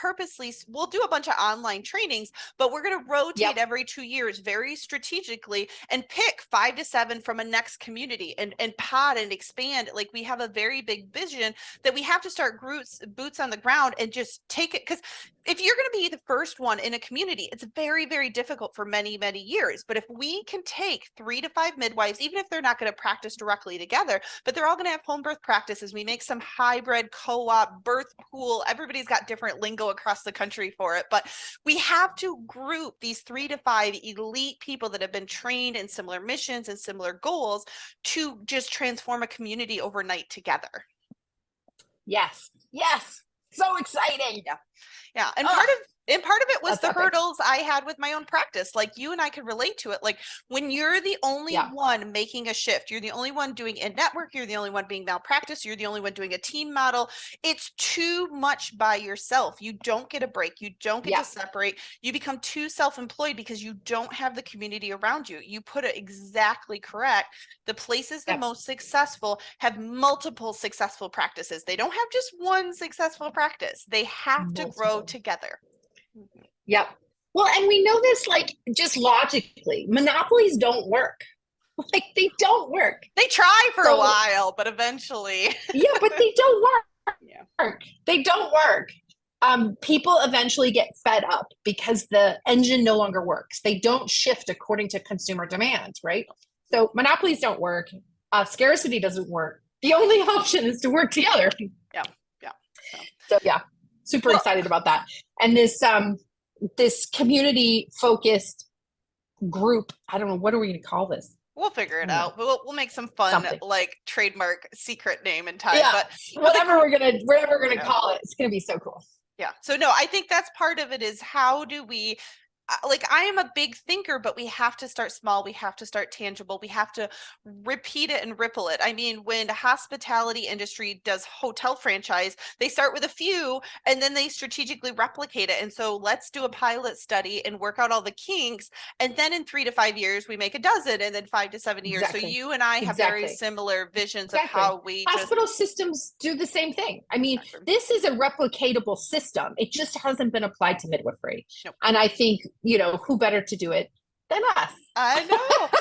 we'll do a bunch of online trainings, but we're going to rotate every 2 years very strategically and pick 5 to 7 from a next community and pod and expand. Like, we have a very big vision that we have to start boots on the ground and just take it, because if you're going to be the first one in a community, it's very, very difficult for many, many years. But if we can take 3 to 5 midwives, even if they're not going to practice directly together, but they're all going to have home birth practices, we make some hybrid co-op birth pool. Everybody's got different lingo across the country for it, but we have to group these 3 to 5 elite people that have been trained in similar missions and similar goals to just transform a community overnight together. Yes. So exciting. Yeah. And part of it was the hurdles I had with my own practice. Like, you and I could relate to it. Like, when you're the only one making a shift, you're the only one doing in network, you're the only one being malpractice, you're the only one doing a team model. It's too much by yourself. You don't get a break. You don't get to separate. You become too self-employed because you don't have the community around you. You put it exactly correct. The places the most successful have multiple successful practices. They don't have just one successful practice. They have to grow together. Yep. Well, and we know this, like, just logically, monopolies don't work. Like, they don't work. They try for a while, but eventually. But they don't work. They don't work. People eventually get fed up because the engine no longer works. They don't shift according to consumer demand, right? So monopolies don't work. Scarcity doesn't work. The only option is to work together. So super excited about that. And this community focused group, I don't know, what are we going to call this? We'll figure it out. We'll make some fun, like, trademark secret name and time. But whatever we're gonna call it, it's gonna be so cool. Yeah. So no, I think that's part of it, is how do we, like, I am a big thinker, but we have to start small. We have to start tangible. We have to repeat it and ripple it. I mean, when the hospitality industry does hotel franchise, they start with a few and then they strategically replicate it. And so let's do a pilot study and work out all the kinks. And then in 3 to 5 years, we make a dozen, and then 5 to 7 years. So you and I have very similar visions of how we hospital systems do the same thing. I mean, this is a replicatable system. It just hasn't been applied to midwifery. Nope. And I think, who better to do it than us? I know.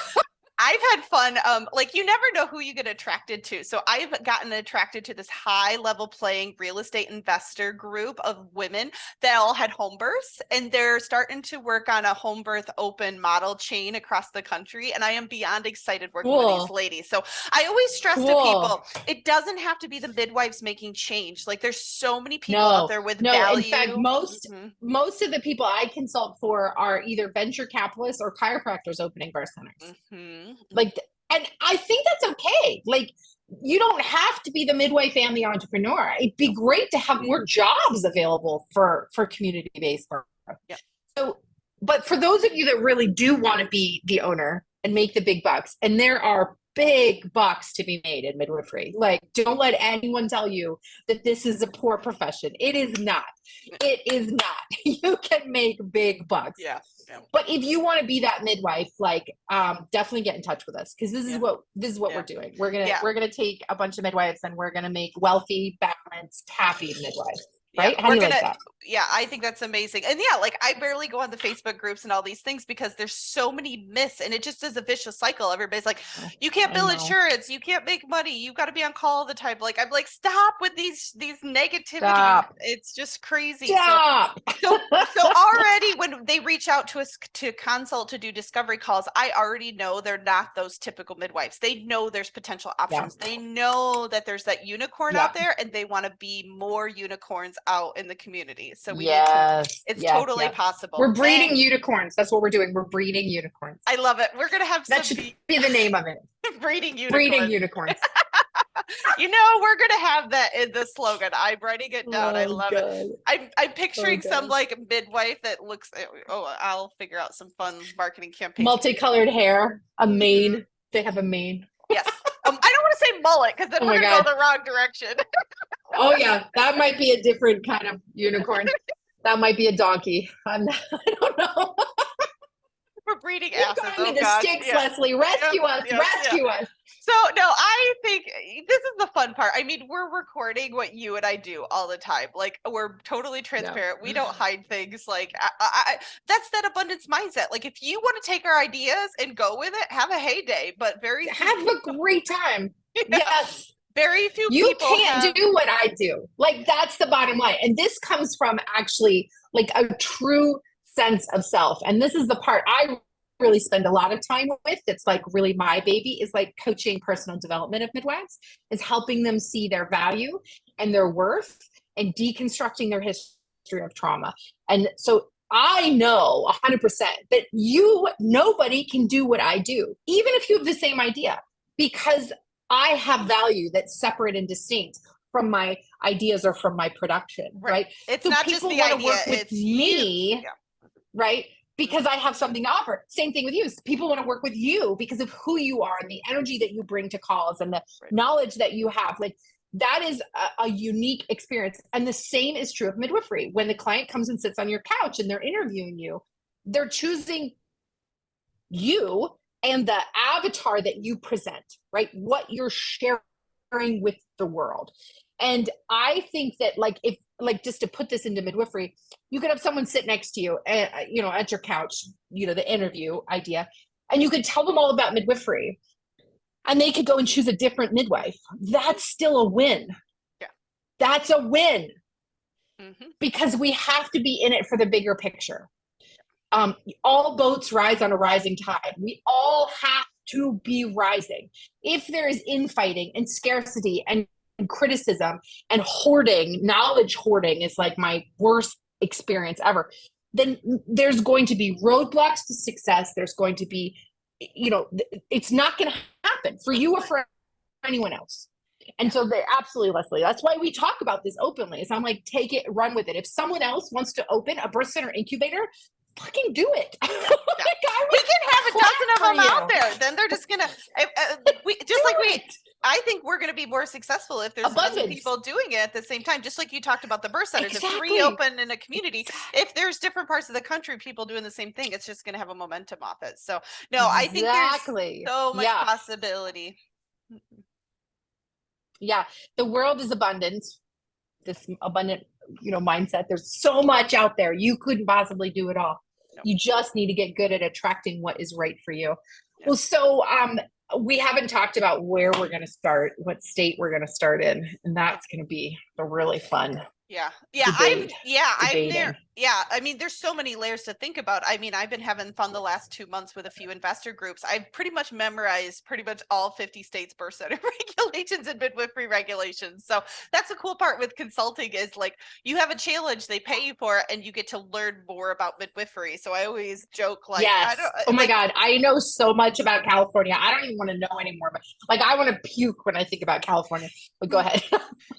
I've had fun. Like, you never know who you get attracted to. So I've gotten attracted to this high level playing real estate investor group of women that all had home births, and they're starting to work on a home birth open model chain across the country. And I am beyond excited working with these ladies. So I always stress to people, it doesn't have to be the midwives making change. Like, there's so many people out there with value. In fact, most of the people I consult for are either venture capitalists or chiropractors opening birth centers. Like, and I think that's okay. Like, you don't have to be the midwife and the entrepreneur. It'd be great to have more jobs available for community-based birth. So, but for those of you that really do want to be the owner and make the big bucks, and there are big bucks to be made in midwifery. Like, don't let anyone tell you that this is a poor profession. It is not. It is not. You can make big bucks. But if you want to be that midwife, like, definitely get in touch with us, because this is what we're doing. We're gonna take a bunch of midwives and we're gonna make wealthy, balanced, happy midwives. right? Yeah, How do you like that? Yeah, I think that's amazing. And yeah, like I barely go on the Facebook groups and all these things because there's so many myths and it just is a vicious cycle. Everybody's like, you can't bill insurance, you can't make money, you got to be on call all the time. Like, I'm like, stop with these negativity. Stop. It's just crazy. Stop. So already when they reach out to us to consult, to do discovery calls, I already know they're not those typical midwives. They know there's potential options. They know that there's that unicorn out there and they want to be more unicorns out in the community. So we need to, it's totally possible. We're breeding unicorns. That's what we're doing. We're breeding unicorns. I love it. We're going to have that should be the name of it. Breeding unicorns. Breeding unicorns. We're going to have that in the slogan. I'm writing it down. I love it. I'm picturing some like midwife that looks, I'll figure out some fun marketing campaign. Multicolored hair, a mane. They have a mane. Yes. I don't want to say mullet because then we're going to go the wrong direction. Oh yeah. That might be a different kind of unicorn. That might be a donkey. I don't know. We're breeding asses. You've the sticks, Leslie. Rescue us. Rescue us. So no, I think this is the fun part. I mean, we're recording what you and I do all the time. Like, we're totally transparent. We don't hide things. Like, that's that abundance mindset. Like, if you want to take our ideas and go with it, have a heyday. But have a great time. Yes. Very few you people can't do what I do. Like, that's the bottom line. And this comes from actually like a true sense of self. And this is the part I really spend a lot of time with. It's like really my baby, is like coaching personal development of midwives, is helping them see their value and their worth and deconstructing their history of trauma. And so I know 100% that nobody can do what I do, even if you have the same idea, because I have value that's separate and distinct from my ideas or from my production, right? It's so not just the idea, work with me, right? Because I have something to offer. Same thing with you. People want to work with you because of who you are and the energy that you bring to calls and the knowledge that you have. Like, that is a unique experience. And the same is true of midwifery. When the client comes and sits on your couch and they're interviewing you, they're choosing you and the avatar that you present, right? What you're sharing with the world. And I think that just to put this into midwifery, you could have someone sit next to you, at your couch, the interview idea, and you could tell them all about midwifery and they could go and choose a different midwife. That's still a win. Yeah. That's a win. Because we have to be in it for the bigger picture. All boats rise on a rising tide. We all have to be rising. If there is infighting and scarcity and criticism and hoarding, knowledge hoarding is like my worst experience ever, then there's going to be roadblocks to success. There's going to be, it's not going to happen for you or for anyone else. And so absolutely, Leslie, that's why we talk about this openly. So I'm like, take it, run with it. If someone else wants to open a birth center incubator, fucking do it. We can have a dozen of them out there. Then they're just gonna, I think we're going to be more successful if there's a bunch of people doing it at the same time. Just like you talked about the birth centers, if 3 open in a community, if there's different parts of the country, people doing the same thing, it's just going to have a momentum off it. So no, I think there's so much possibility. Yeah. The world is abundant. This abundant, mindset. There's so much out there. You couldn't possibly do it all. No. You just need to get good at attracting what is right for you. Yeah. Well, so we haven't talked about where we're going to start, what state we're going to start in, and that's going to be the really fun. I'm there. Yeah. I mean, there's so many layers to think about. I mean, I've been having fun the last 2 months with a few investor groups. I've pretty much memorized all 50 states birth center regulations and midwifery regulations. So that's the cool part with consulting, is like, you have a challenge, they pay you for it, and you get to learn more about midwifery. So I always joke like, oh my God, I know so much about California. I don't even want to know anymore, but like, I want to puke when I think about California, but go ahead.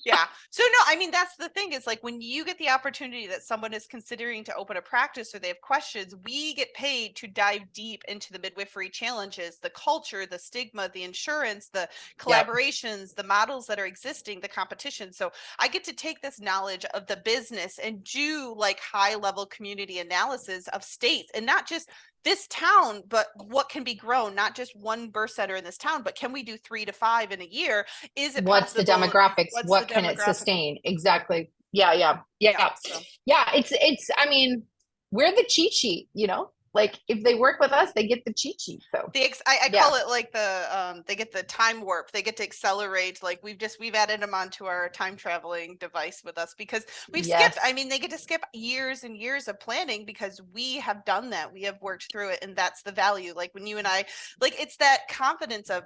Yeah. So no, I mean, that's the thing, is like, when you get the opportunity that someone is considering to open a practice or they have questions, we get paid to dive deep into the midwifery challenges, the culture, the stigma, the insurance, the collaborations, the models that are existing, the competition. So I get to take this knowledge of the business and do like high level community analysis of states, and not just this town, but what can be grown, not just one birth center in this town, but can we do 3 to 5 in a year? Is it what's possible? The demographics? What can it sustain? Exactly. Yeah. So. Yeah. I mean, we're the cheat sheet, like if they work with us, they get the cheat sheet. So I call it like they get the time warp, they get to accelerate. Like we've added them onto our time traveling device with us because we've skipped. I mean, they get to skip years and years of planning because we have done that. We have worked through it, and that's the value. Like when you and I, like, it's that confidence of,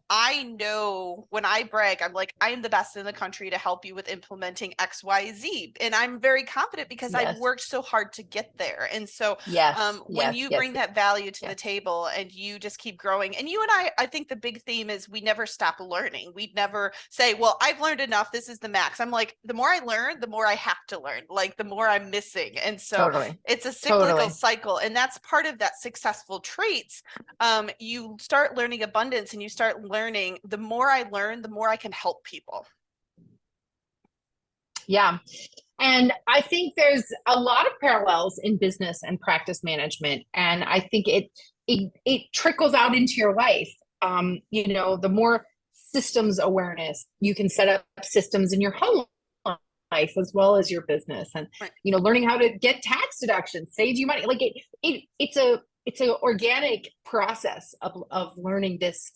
I know when I brag, I'm like, I am the best in the country to help you with implementing XYZ. And I'm very confident because I've worked so hard to get there. And so when you bring that value to the table and you just keep growing, and you and I think the big theme is we never stop learning. We never say, well, I've learned enough. This is the max. I'm like, the more I learn, the more I have to learn, like the more I'm missing. And so it's a cyclical cycle. And that's part of that successful traits. You start learning abundance, and you start learning, the more I learn, the more I can help people. Yeah. And I think there's a lot of parallels in business and practice management. And I think it trickles out into your life. The more systems awareness, you can set up systems in your home life as well as your business, and learning how to get tax deductions saves you money. Like it's an organic process of learning this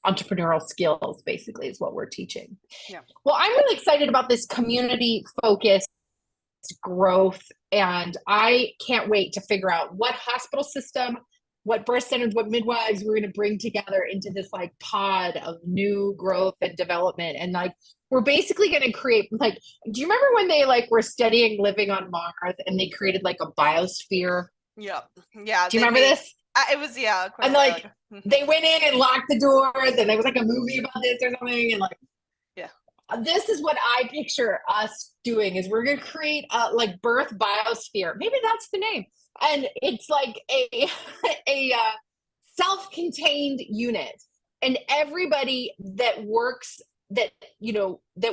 entrepreneurial skills, basically, is what we're teaching. Yeah. Well, I'm really excited about this community focused growth, and I can't wait to figure out what hospital system, what birth centers, what midwives we're going to bring together into this like pod of new growth and development. And like, we're basically going to create, like, do you remember when they like were studying living on Mars and they created like a biosphere? Yeah. Do you remember this? It was, yeah. And like, they went in and locked the doors, and there was like a movie about this or something. And like, this is what I picture us doing, is we're going to create a like birth biosphere. Maybe that's the name. And it's like a self-contained unit, and everybody that works that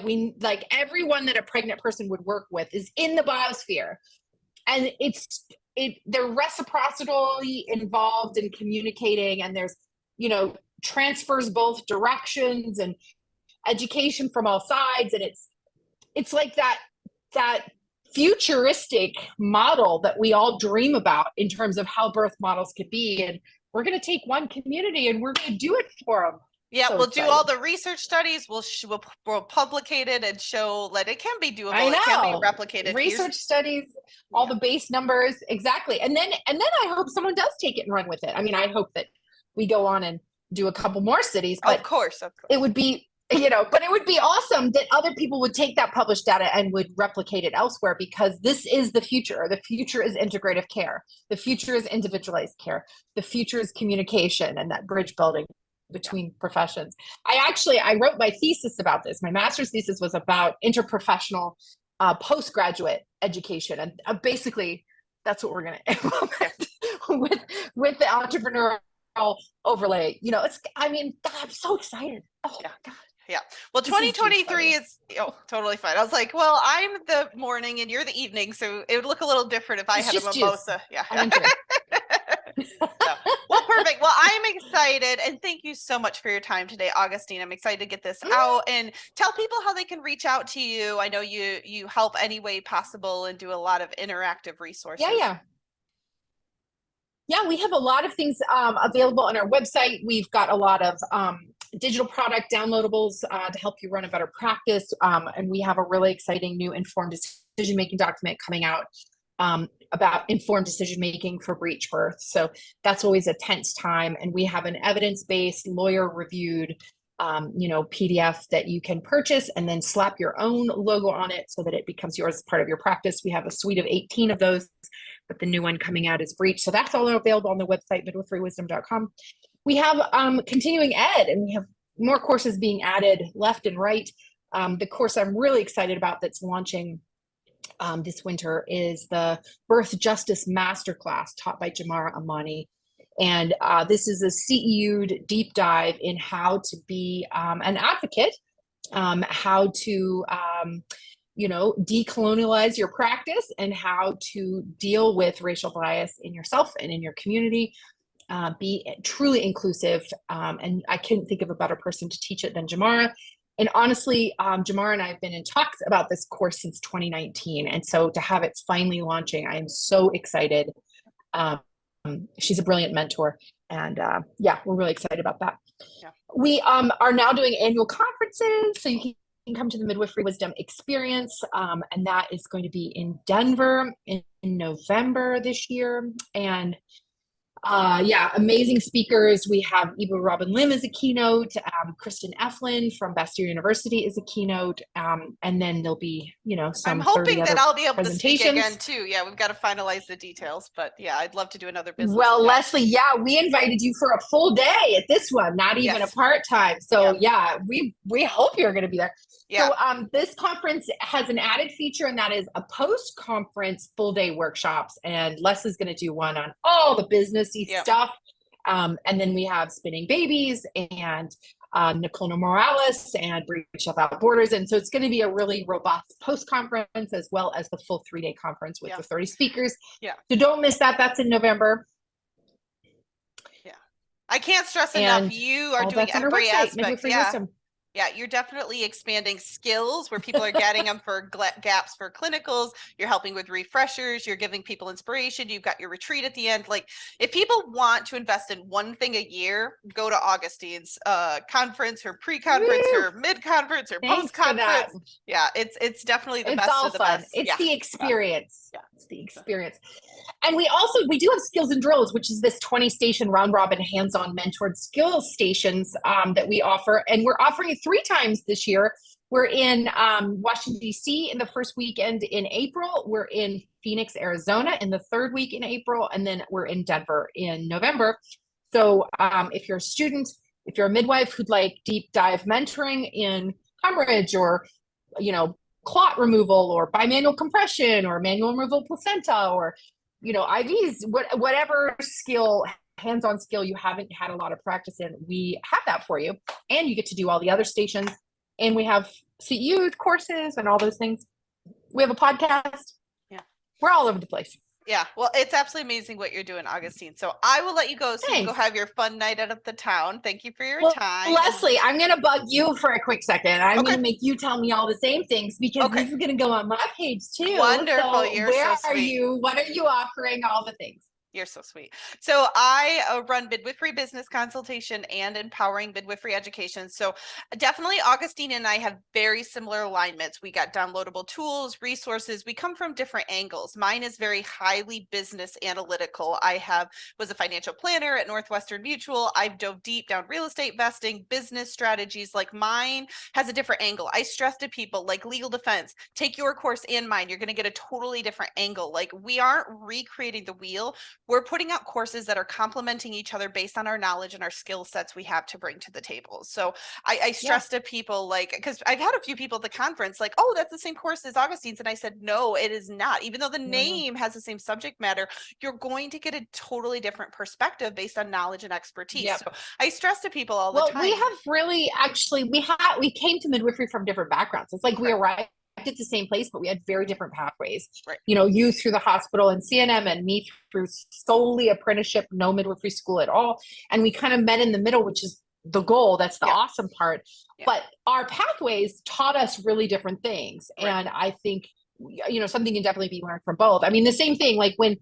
we like, everyone that a pregnant person would work with is in the biosphere, and they're reciprocally involved in communicating, and there's transfers both directions and education from all sides, and it's like that futuristic model that we all dream about in terms of how birth models could be. And we're going to take one community and we're going to do it for them. Yeah, so we'll do all the research studies. We'll publicate it and show that it can be doable. It can be replicated. Research studies, all the base numbers, exactly. And then I hope someone does take it and run with it. I mean, I hope that we go on and do a couple more cities. But of course. It would be, but it would be awesome that other people would take that published data and would replicate it elsewhere, because this is the future. The future is integrative care. The future is individualized care. The future is communication and that bridge building between professions. I wrote my thesis about this. My master's thesis was about interprofessional postgraduate education. And basically that's what we're going to implement with the entrepreneurial overlay. God, I'm so excited. Oh my God. Yeah. Well, 2023 is totally fine. I was like, well, I'm the morning and you're the evening, so it would look a little different if I had a mimosa. Yeah. Well, perfect. Well, I'm excited, and thank you so much for your time today, Augustine. I'm excited to get this out and tell people how they can reach out to you. I know you help any way possible and do a lot of interactive resources. Yeah, we have a lot of things available on our website. We've got a lot of digital product downloadables to help you run a better practice. And we have a really exciting new informed decision-making document coming out about informed decision-making for breech birth. So that's always a tense time. And we have an evidence-based, lawyer-reviewed PDF that you can purchase and then slap your own logo on it so that it becomes yours as part of your practice. We have a suite of 18 of those, but the new one coming out is breech. So that's all available on the website, midwiferywisdom.com. We have continuing ed, and we have more courses being added left and right. The course I'm really excited about that's launching this winter is the Birth Justice Masterclass taught by Jamara Amani. And this is a CEU'd deep dive in how to be an advocate, how to decolonialize your practice, and how to deal with racial bias in yourself and in your community. Be truly inclusive. And I couldn't think of a better person to teach it than Jamara. And honestly, Jamar and I have been in talks about this course since 2019. And so to have it finally launching, I am so excited. She's a brilliant mentor. And yeah, we're really excited about that. Yeah. We are now doing annual conferences. So you can come to the Midwifery Wisdom Experience. And that is going to be in Denver in November this year. And yeah, amazing speakers. We have Eva Robin Lim as a keynote. Kristen Eflin from Bastyr University is a keynote. And then there'll be, some I'm hoping that I'll be able to speak presentations again too. Yeah, we've got to finalize the details, but yeah, I'd love to do another business. Well, Leslie, yeah, we invited you for a full day at this one, not even a part-time. So yeah, we hope you're going to be there. Yeah. So this conference has an added feature, and that is a post-conference full-day workshops. And Leslie's going to do one on all the businessy stuff. And then we have Spinning Babies and Nicole Morales and Breach Without Borders. And so it's going to be a really robust post-conference as well as the full 3-day conference with the 30 speakers. Yeah. So don't miss that. That's in November. Yeah. I can't stress enough. You are doing every aspect. Yeah, you're definitely expanding skills where people are getting them for gaps for clinicals. You're helping with refreshers. You're giving people inspiration. You've got your retreat at the end. Like, if people want to invest in one thing a year, go to Augustine's conference, her pre-conference, her mid-conference, her post-conference. Yeah, it's definitely the best of the best. It's the experience. Yeah, it's the experience. And we do have Skills and Drills, which is this 20-station round-robin hands-on mentored skills stations that we offer. And we're offering it 3 times this year. We're in Washington, D.C. in the first weekend in April. We're in Phoenix, Arizona in the 3rd week in April. And then we're in Denver in November. So if you're a student, if you're a midwife who'd like deep dive mentoring in hemorrhage or, clot removal or bimanual compression or manual removal placenta or IVs, whatever skill, hands-on skill you haven't had a lot of practice in, we have that for you. And you get to do all the other stations. And we have CEU courses and all those things. We have a podcast. Yeah. We're all over the place. Yeah. Well, it's absolutely amazing what you're doing, Augustine. So I will let you go so you can go have your fun night out of the town. Thank you for your time. Leslie, I'm going to bug you for a quick second. I'm going to make you tell me all the same things because this is going to go on my page too. Wonderful. So you're so sweet. Where are you? What are you offering? All the things. You're so sweet. So I run Midwifery Business Consultation and Empowering Midwifery Education. So definitely Augustine and I have very similar alignments. We got downloadable tools, resources. We come from different angles. Mine is very highly business analytical. I was a financial planner at Northwestern Mutual. I've dove deep down real estate investing, business strategies. Like, mine has a different angle. I stress to people like legal defense, take your course and mine. You're going to get a totally different angle. Like, we aren't recreating the wheel. We're putting out courses that are complementing each other based on our knowledge and our skill sets we have to bring to the table. So I stress to people, like, because I've had a few people at the conference like, oh, that's the same course as Augustine's. And I said, no, it is not. Even though the name has the same subject matter, you're going to get a totally different perspective based on knowledge and expertise. So I stress to people all the time. Well, we have really actually, we came to midwifery from different backgrounds. It's like we arrived at the same place, but we had very different pathways. Right. You through the hospital and CNM, and me through solely apprenticeship, no midwifery school at all. And we kind of met in the middle, which is the goal. That's the awesome part. But our pathways taught us really different things. Right. And I think, something can definitely be learned from both. I mean, the same thing, like when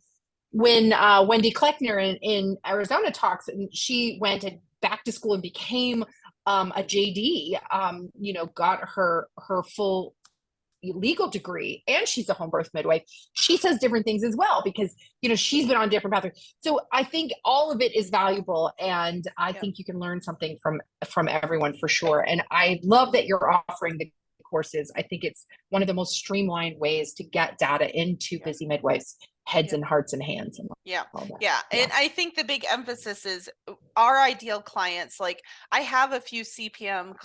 Wendy Kleckner in Arizona talks, and she went back to school and became a JD, got her full legal degree, and she's a home birth midwife. She says different things as well because she's been on different pathways. So I think all of it is valuable, and I think you can learn something from everyone for sure. And I love that you're offering the courses. I think it's one of the most streamlined ways to get data into busy midwives' heads and hearts and hands. And And I think the big emphasis is our ideal clients. Like, I have a few CPM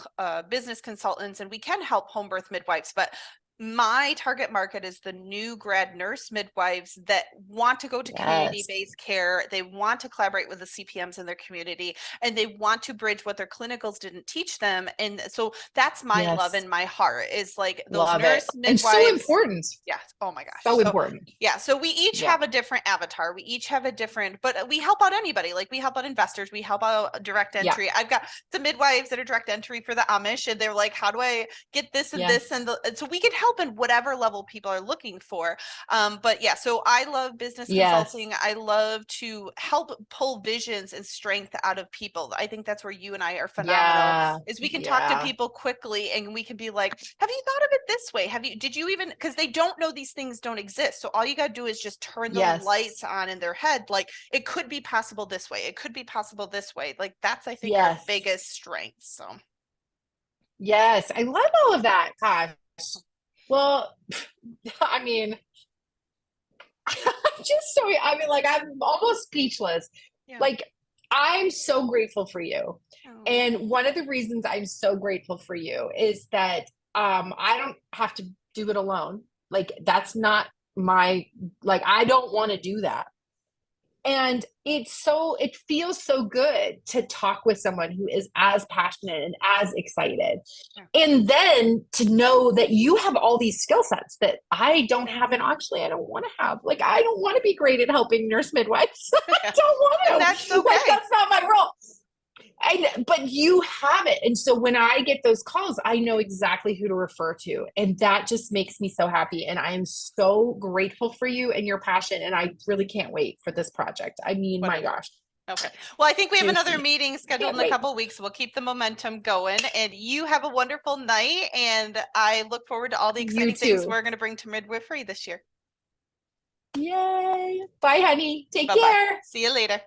business consultants, and we can help home birth midwives, but my target market is the new grad nurse midwives that want to go to community-based care. They want to collaborate with the CPMs in their community, and they want to bridge what their clinicals didn't teach them. And so that's my love in my heart, is like those nurse midwives. And so important. Yeah. Oh my gosh. So important. Yeah. So we each have a different avatar. We each have a different, but we help out anybody. Like we help out investors. We help out direct entry. I've got some midwives that are direct entry for the Amish, and they're like, how do I get this and this? And so we can help in whatever level people are looking for. But yeah, so I love business consulting. I love to help pull visions and strength out of people. I think that's where you and I are phenomenal, is we can talk to people quickly, and we can be like, have you thought of it this way? Did you even, because they don't know these things don't exist. So all you got to do is just turn the lights on in their head. Like, it could be possible this way. It could be possible this way. Like, that's, I think, our biggest strength. So. Yes. I love all of that. Gosh. Well, I mean, I'm almost speechless. Yeah. Like, I'm so grateful for you. Oh. And one of the reasons I'm so grateful for you is that I don't have to do it alone. Like, that's not I don't want to do that. And it feels so good to talk with someone who is as passionate and as excited. Yeah. And then to know that you have all these skill sets that I don't have, and actually I don't want to have. Like, I don't want to be great at helping nurse midwives. I don't want to. And that's okay. Like, that's not my role. But you have it. And so when I get those calls, I know exactly who to refer to. And that just makes me so happy. And I am so grateful for you and your passion. And I really can't wait for this project. I mean, my gosh. Okay. Well, I think we have another meeting scheduled in a couple of weeks. We'll keep the momentum going, and you have a wonderful night. And I look forward to all the exciting things we're going to bring to midwifery this year. Yay. Bye, honey. Take care. See you later.